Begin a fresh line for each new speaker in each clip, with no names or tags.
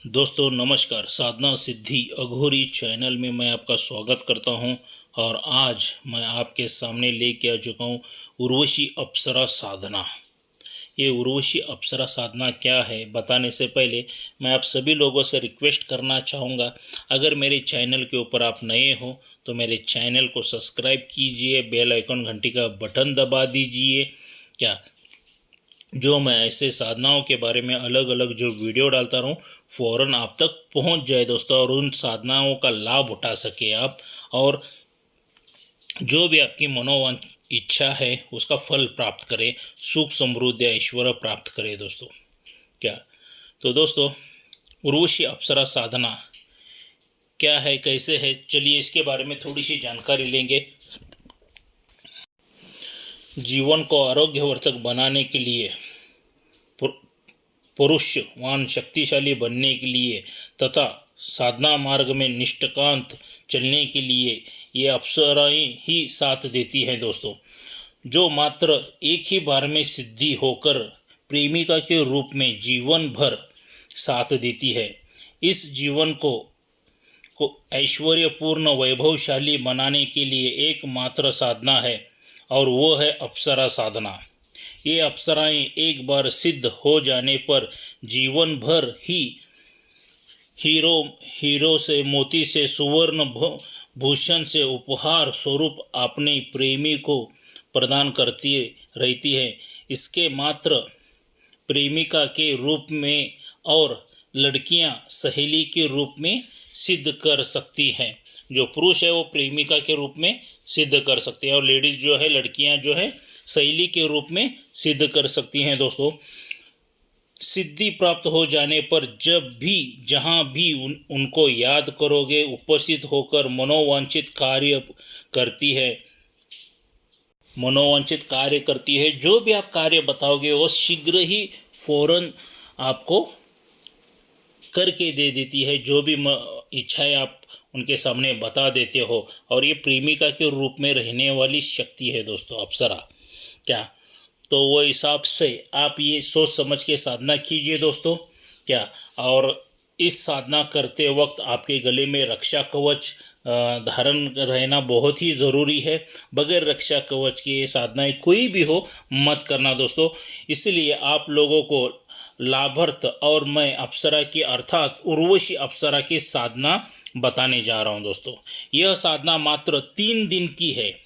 दोस्तों नमस्कार। साधना सिद्धि अघोरी चैनल में मैं आपका स्वागत करता हूं और आज मैं आपके सामने लेके आ चुका हूं उर्वशी अप्सरा साधना। ये उर्वशी अप्सरा साधना क्या है बताने से पहले मैं आप सभी लोगों से रिक्वेस्ट करना चाहूँगा, अगर मेरे चैनल के ऊपर आप नए हो तो मेरे चैनल को सब्सक्राइब कीजिए, बेल आइकन घंटी का बटन दबा दीजिए। क्या जो मैं ऐसे साधनाओं के बारे में अलग अलग जो वीडियो डालता रहूँ फ़ौरन आप तक पहुँच जाए दोस्तों, और उन साधनाओं का लाभ उठा सके आप, और जो भी आपकी मनोवांछ इच्छा है उसका फल प्राप्त करें, सुख समृद्धि ऐश्वर्य प्राप्त करें दोस्तों। क्या तो दोस्तों, उर्वशी अप्सरा साधना क्या है, कैसे है, चलिए इसके बारे में थोड़ी सी जानकारी लेंगे। जीवन को आरोग्यवर्धक बनाने के लिए, पुरुषवान शक्तिशाली बनने के लिए तथा साधना मार्ग में निष्ठाकांत चलने के लिए ये अप्सराएं ही साथ देती हैं दोस्तों, जो मात्र एक ही बार में सिद्धि होकर प्रेमिका के रूप में जीवन भर साथ देती है। इस जीवन को ऐश्वर्यपूर्ण वैभवशाली बनाने के लिए एकमात्र साधना है और वो है अप्सरा साधना। ये अप्सराएं एक बार सिद्ध हो जाने पर जीवन भर ही हीरो से, मोती से, सुवर्ण भूषण से उपहार स्वरूप अपने प्रेमी को प्रदान करती रहती है। इसके मात्र प्रेमिका के रूप में और लड़कियां सहेली के रूप में सिद्ध कर सकती हैं। जो पुरुष है वो प्रेमिका के रूप में सिद्ध कर सकते हैं और लेडीज जो है, लड़कियां जो है, सहेली के रूप में सिद्ध कर सकती हैं दोस्तों। सिद्धि प्राप्त हो जाने पर जब भी जहाँ भी उनको याद करोगे, उपस्थित होकर मनोवांछित कार्य करती है। जो भी आप कार्य बताओगे वो शीघ्र ही फौरन आपको करके दे देती है। जो भी इच्छाएं आप उनके सामने बता देते हो, और ये प्रेमिका के रूप में रहने वाली शक्ति है दोस्तों, अप्सरा। क्या तो वो हिसाब से आप ये सोच समझ के साधना कीजिए दोस्तों। क्या और इस साधना करते वक्त आपके गले में रक्षा कवच धारण रहना बहुत ही ज़रूरी है। बगैर रक्षा कवच के ये साधनाएं कोई भी हो मत करना दोस्तों। इसलिए आप लोगों को लाभार्थ और मैं अप्सरा की अर्थात उर्वशी अप्सरा की साधना बताने जा रहा हूँ दोस्तों। यह साधना मात्र 3 दिन की है।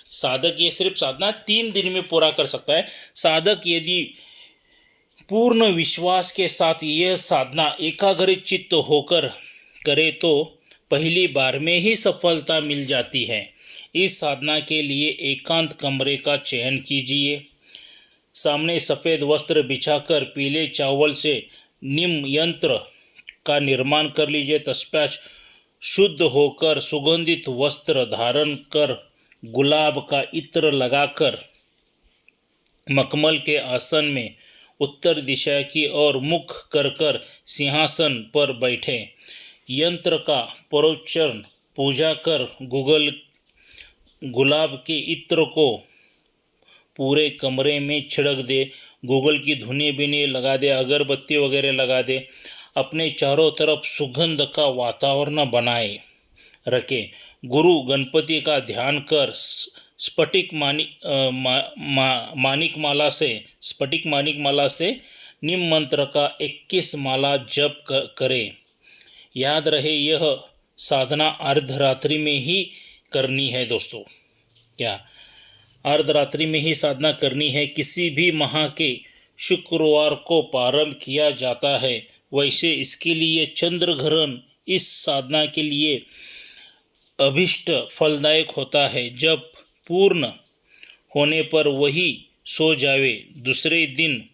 साधक ये सिर्फ साधना 3 दिन में पूरा कर सकता है। साधक यदि पूर्ण विश्वास के साथ यह साधना एकाग्रचित्त चित्त होकर करे तो पहली बार में ही सफलता मिल जाती है। इस साधना के लिए एकांत कमरे का चयन कीजिए। सामने सफ़ेद वस्त्र बिछाकर पीले चावल से निम यंत्र का निर्माण कर लीजिए। तत्पश्चात शुद्ध होकर सुगंधित वस्त्र धारण कर गुलाब का इत्र लगाकर मखमल के आसन में उत्तर दिशा की ओर मुख कर सिंहासन पर बैठे। यंत्र का परोच्चारण पूजा कर गुलाब के इत्र को पूरे कमरे में छिड़क दे। गूगल की धुनी बिनी लगा दे, अगरबत्ती वगैरह लगा दे। अपने चारों तरफ सुगंध का वातावरण बनाए रखे। गुरु गणपति का ध्यान कर स्फटिक मानिक माला से निम मंत्र का 21 माला जप करे। याद रहे यह साधना अर्धरात्रि में ही करनी है दोस्तों। क्या अर्धरात्रि में ही साधना करनी है। किसी भी माह के शुक्रवार को प्रारंभ किया जाता है। वैसे इसके लिए चंद्र ग्रहण इस साधना के लिए अभिष्ट फलदायक होता है। जब पूर्ण होने पर वही सो जावे। दूसरे दिन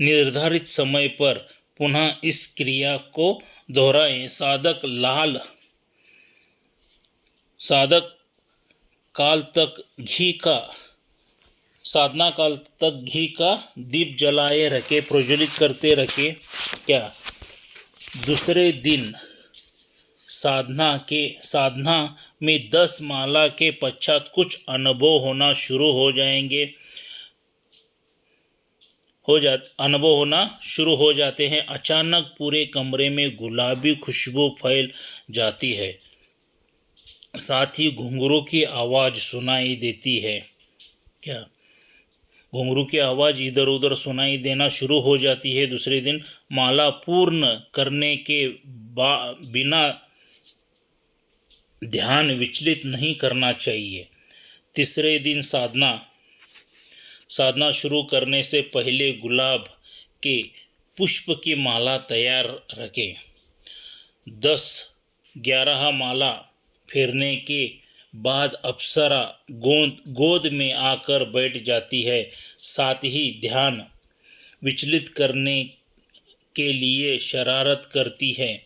निर्धारित समय पर पुनः इस क्रिया को दोहराएं। साधना काल तक घी का दीप जलाए रखे, प्रज्वलित करते रखे। क्या दूसरे दिन साधना में 10 माला के पश्चात कुछ अनुभव होना शुरू अनुभव होना शुरू हो जाते हैं। अचानक पूरे कमरे में गुलाबी खुशबू फैल जाती है, साथ ही घुंघरू की आवाज़ सुनाई देती है। क्या घुंघरू की आवाज़ इधर उधर सुनाई देना शुरू हो जाती है। दूसरे दिन माला पूर्ण करने के बिना ध्यान विचलित नहीं करना चाहिए। तीसरे दिन साधना शुरू करने से पहले गुलाब के पुष्प की माला तैयार रखें। 10-11 माला फेरने के बाद अप्सरा गोद में आकर बैठ जाती है। साथ ही ध्यान विचलित करने के लिए शरारत करती है।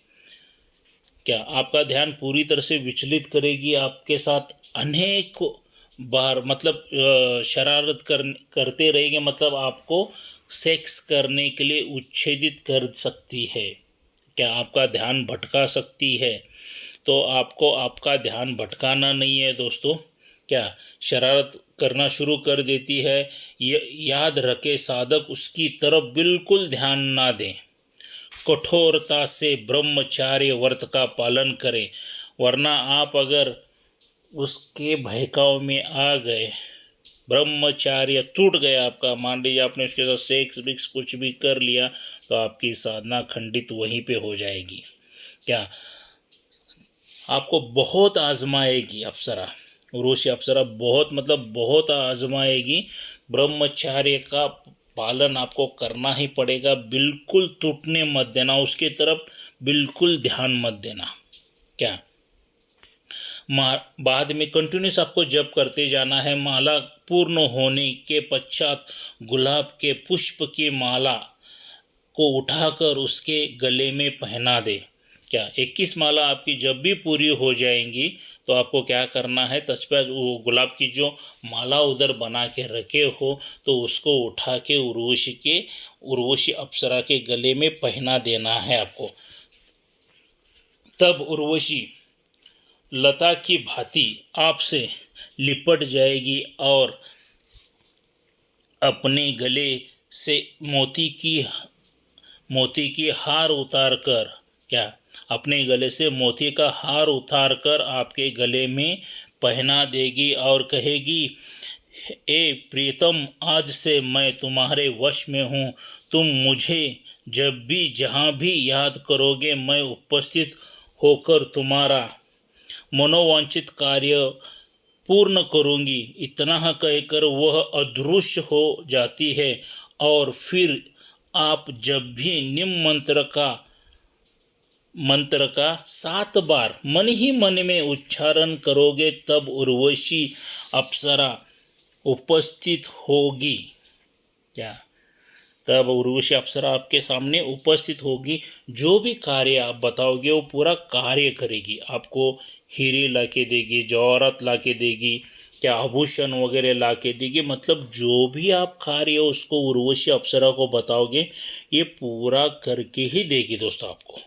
क्या आपका ध्यान पूरी तरह से विचलित करेगी, आपके साथ अनेक बार मतलब शरारत करते रहेंगे, मतलब आपको सेक्स करने के लिए उच्छेदित कर सकती है। क्या आपका ध्यान भटका सकती है, तो आपको आपका ध्यान भटकाना नहीं है दोस्तों। क्या शरारत करना शुरू कर देती है, याद रखे साधक उसकी तरफ बिल्कुल ध्यान ना दें। कठोरता से ब्रह्मचार्य व्रत का पालन करें, वरना आप अगर उसके बहकाव में आ गए, ब्रह्मचार्य टूट गया आपका, मान लीजिए आपने उसके साथ सेक्स विक्स कुछ भी कर लिया, तो आपकी साधना खंडित वहीं पे हो जाएगी। क्या आपको बहुत आजमाएगी अप्सरा, उर्वशी अप्सरा बहुत आजमाएगी। ब्रह्मचार्य का पालन आपको करना ही पड़ेगा, बिल्कुल टूटने मत देना, उसके तरफ बिल्कुल ध्यान मत देना। क्या बाद में कंटिन्यूस आपको जप करते जाना है। माला पूर्ण होने के पश्चात गुलाब के पुष्प की माला को उठाकर उसके गले में पहना दे। क्या 21 माला आपकी जब भी पूरी हो जाएंगी, तो आपको क्या करना है, तत्पश्चात वो गुलाब की जो माला उधर बना के रखे हो, तो उसको उठा के उर्वशी अप्सरा के गले में पहना देना है आपको। तब उर्वशी लता की भांति आपसे लिपट जाएगी और अपने गले से मोती की हार उतार कर अपने गले से मोती का हार उतार कर आपके गले में पहना देगी और कहेगी, ए प्रियतम, आज से मैं तुम्हारे वश में हूँ। तुम मुझे जब भी जहाँ भी याद करोगे, मैं उपस्थित होकर तुम्हारा मनोवांछित कार्य पूर्ण करूँगी। इतना कहकर वह अदृश्य हो जाती है और फिर आप जब भी निम्न मंत्र का 7 बार मन ही मन में उच्चारण करोगे, तब उर्वशी अप्सरा उपस्थित होगी। तब उर्वशी अप्सरा आपके सामने उपस्थित होगी। जो भी कार्य आप बताओगे वो पूरा कार्य करेगी। आपको हीरे ला के देगी, जवाहरात ला के देगी, क्या आभूषण वगैरह ला के देगी, मतलब जो भी आप कार्य उसको उर्वशी अप्सरा को बताओगे, ये पूरा करके ही देगी दोस्तों आपको।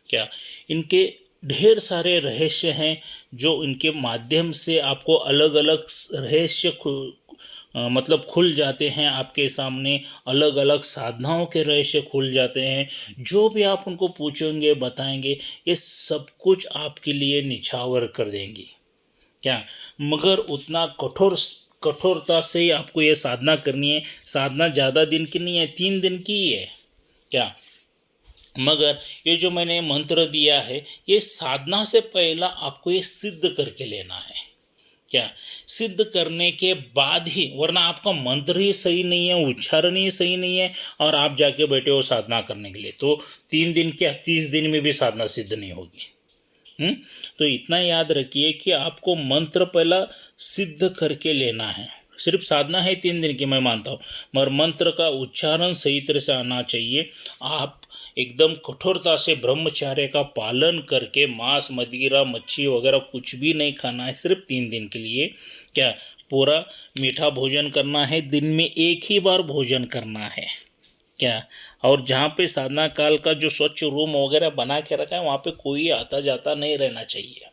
क्या इनके ढेर सारे रहस्य हैं, जो इनके माध्यम से आपको अलग अलग रहस्य खुल जाते हैं आपके सामने, अलग अलग साधनाओं के रहस्य खुल जाते हैं। जो भी आप उनको पूछेंगे, बताएंगे, ये सब कुछ आपके लिए निछावर कर देंगी। क्या मगर उतना कठोरता से ही आपको ये साधना करनी है। साधना ज़्यादा दिन की नहीं है, 3 दिन की ही है। क्या मगर ये जो मैंने मंत्र दिया है, ये साधना से पहला आपको ये सिद्ध करके लेना है। क्या सिद्ध करने के बाद ही, वरना आपका मंत्र ही सही नहीं है, उच्चारण ही सही नहीं है, और आप जाके बैठे हो साधना करने के लिए, तो 3 दिन क्या 30 दिन में भी साधना सिद्ध नहीं होगी। तो इतना याद रखिए कि आपको मंत्र पहला सिद्ध करके लेना है। सिर्फ साधना है 3 दिन की, मैं मानता हूँ, मगर मंत्र का उच्चारण सही तरह से आना चाहिए। आप एकदम कठोरता से ब्रह्मचार्य का पालन करके मांस मदिरा मच्छी वगैरह कुछ भी नहीं खाना है, सिर्फ 3 दिन के लिए। क्या पूरा मीठा भोजन करना है, दिन में 1 ही बार भोजन करना है। क्या और जहाँ पे साधना काल का जो स्वच्छ रूम वगैरह बना के रखा है, वहाँ पे कोई आता जाता नहीं रहना चाहिए।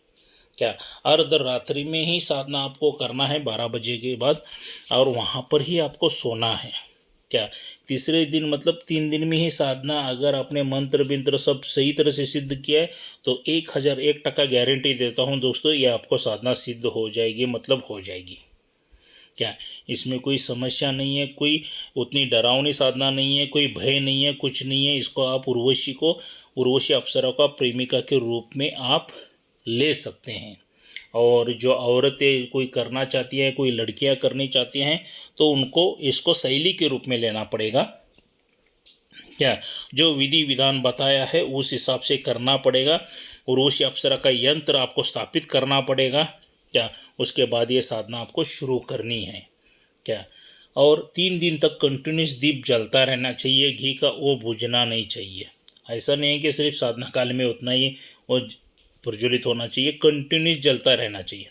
क्या अर्धरात्रि में ही साधना आपको करना है 12 बजे के बाद, और वहाँ पर ही आपको सोना है। क्या तीसरे दिन मतलब 3 दिन में ही साधना अगर आपने मंत्र बिंत्र सब सही तरह से सिद्ध किया है तो 1001% गारंटी देता हूँ दोस्तों, ये आपको साधना सिद्ध हो जाएगी, मतलब हो जाएगी। क्या इसमें कोई समस्या नहीं है, कोई उतनी डरावनी साधना नहीं है, कोई भय नहीं है, कुछ नहीं है। इसको आप उर्वशी अप्सरा का प्रेमिका के रूप में आप ले सकते हैं। और जो औरतें कोई करना चाहती हैं, कोई लड़कियां करनी चाहती हैं, तो उनको इसको शैली के रूप में लेना पड़ेगा। क्या जो विधि विधान बताया है उस हिसाब से करना पड़ेगा। उर्वशी अप्सरा का यंत्र आपको स्थापित करना पड़ेगा। क्या उसके बाद ये साधना आपको शुरू करनी है। क्या और 3 दिन तक कंटिन्यूस दीप जलता रहना चाहिए, घी का वो बुझना नहीं चाहिए। ऐसा नहीं है कि सिर्फ साधना काल में उतना ही वो प्रज्वलित होना चाहिए, कंटिन्यूस जलता रहना चाहिए।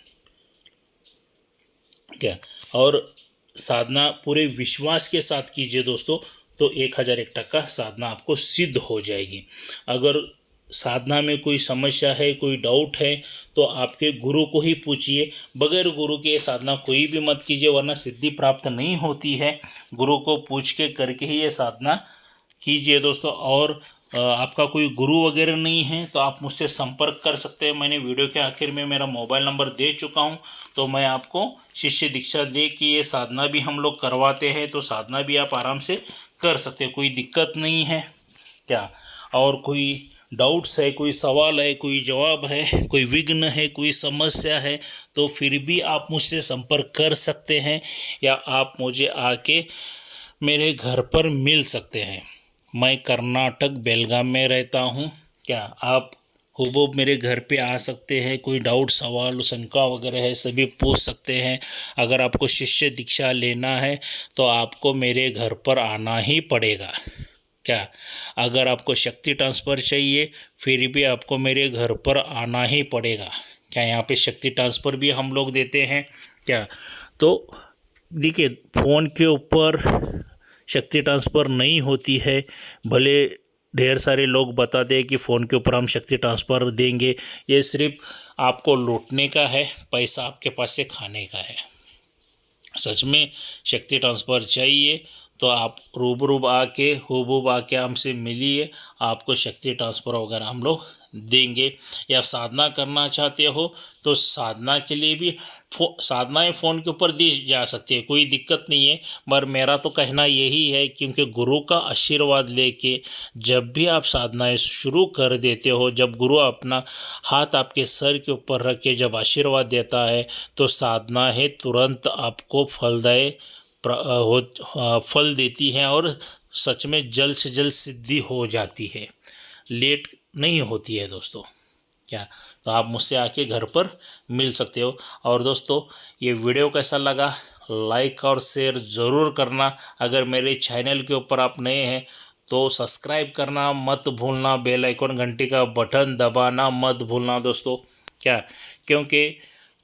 क्या और साधना पूरे विश्वास के साथ कीजिए दोस्तों, तो 1001% साधना आपको सिद्ध हो जाएगी। अगर साधना में कोई समस्या है, कोई डाउट है, तो आपके गुरु को ही पूछिए। बगैर गुरु के साधना कोई भी मत कीजिए, वरना सिद्धि प्राप्त नहीं होती है। गुरु को पूछ के करके ही ये साधना कीजिए दोस्तों। और आपका कोई गुरु वगैरह नहीं है तो आप मुझसे संपर्क कर सकते हैं। मैंने वीडियो के आखिर में मेरा मोबाइल नंबर दे चुका हूं, तो मैं आपको शिष्य दीक्षा दे कि ये साधना भी हम लोग करवाते हैं, तो साधना भी आप आराम से कर सकते हैं, कोई दिक्कत नहीं है। क्या और कोई डाउट्स है, कोई सवाल है, कोई जवाब है, कोई विघ्न है, कोई समस्या है, तो फिर भी आप मुझसे संपर्क कर सकते हैं, या आप मुझे आके मेरे घर पर मिल सकते हैं। मैं कर्नाटक बेलगाम में रहता हूँ। क्या आप हुबूब मेरे घर पे आ सकते हैं, कोई डाउट सवाल शंका वगैरह है सभी पूछ सकते हैं। अगर आपको शिष्य दीक्षा लेना है तो आपको मेरे घर पर आना ही पड़ेगा। क्या अगर आपको शक्ति ट्रांसफ़र चाहिए फिर भी आपको मेरे घर पर आना ही पड़ेगा। क्या यहाँ पे शक्ति ट्रांसफ़र भी हम लोग देते हैं। क्या तो देखिए, फ़ोन के ऊपर शक्ति ट्रांसफ़र नहीं होती है। भले ढेर सारे लोग बताते हैं कि फ़ोन के ऊपर हम शक्ति ट्रांसफ़र देंगे, ये सिर्फ आपको लूटने का है, पैसा आपके पास से खाने का है। सच में शक्ति ट्रांसफ़र चाहिए तो आप रूबरू आके हुबूब आके हमसे मिलिए, आपको शक्ति ट्रांसफ़र वगैरह हम लोग देंगे। या साधना करना चाहते हो तो साधना के लिए भी साधनाएं फ़ोन के ऊपर दी जा सकती है, कोई दिक्कत नहीं है। पर मेरा तो कहना यही है, क्योंकि गुरु का आशीर्वाद लेके जब भी आप साधनाएं शुरू कर देते हो, जब गुरु अपना हाथ आपके सर के ऊपर रख के जब आशीर्वाद देता है, तो साधना है तुरंत आपको फल देती है और सच में जल्द से जल्द सिद्धि हो जाती है, लेट नहीं होती है दोस्तों। क्या तो आप मुझसे आके घर पर मिल सकते हो। और दोस्तों ये वीडियो कैसा लगा लाइक और शेयर ज़रूर करना। अगर मेरे चैनल के ऊपर आप नए हैं तो सब्सक्राइब करना मत भूलना, बेल आइकन घंटी का बटन दबाना मत भूलना दोस्तों। क्या क्योंकि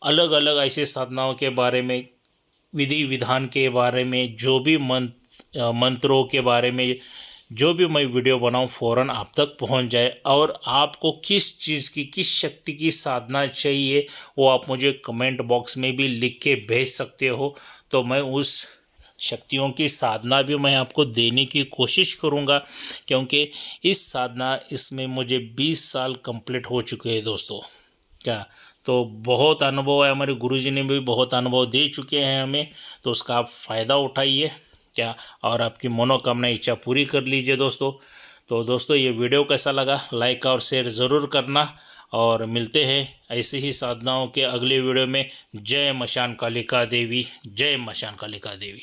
अलग अलग ऐसे साधनाओं के बारे में, विधि विधान के बारे में, जो भी मंत्रों के बारे में जो भी मैं वीडियो बनाऊं फ़ौरन आप तक पहुंच जाए। और आपको किस चीज़ की, किस शक्ति की साधना चाहिए वो आप मुझे कमेंट बॉक्स में भी लिख के भेज सकते हो, तो मैं उस शक्तियों की साधना भी मैं आपको देने की कोशिश करूंगा। क्योंकि इस साधना इसमें मुझे 20 साल कंप्लीट हो चुके हैं दोस्तों। क्या तो बहुत अनुभव है, हमारे गुरुजी ने भी बहुत अनुभव दे चुके हैं हमें, तो उसका आप फ़ायदा उठाइए। क्या और आपकी मनोकामना इच्छा पूरी कर लीजिए दोस्तों। तो दोस्तों ये वीडियो कैसा लगा लाइक और शेयर ज़रूर करना, और मिलते हैं ऐसे ही साधनाओं के अगले वीडियो में। जय मशान कालिका देवी, जय मशान कालिका देवी।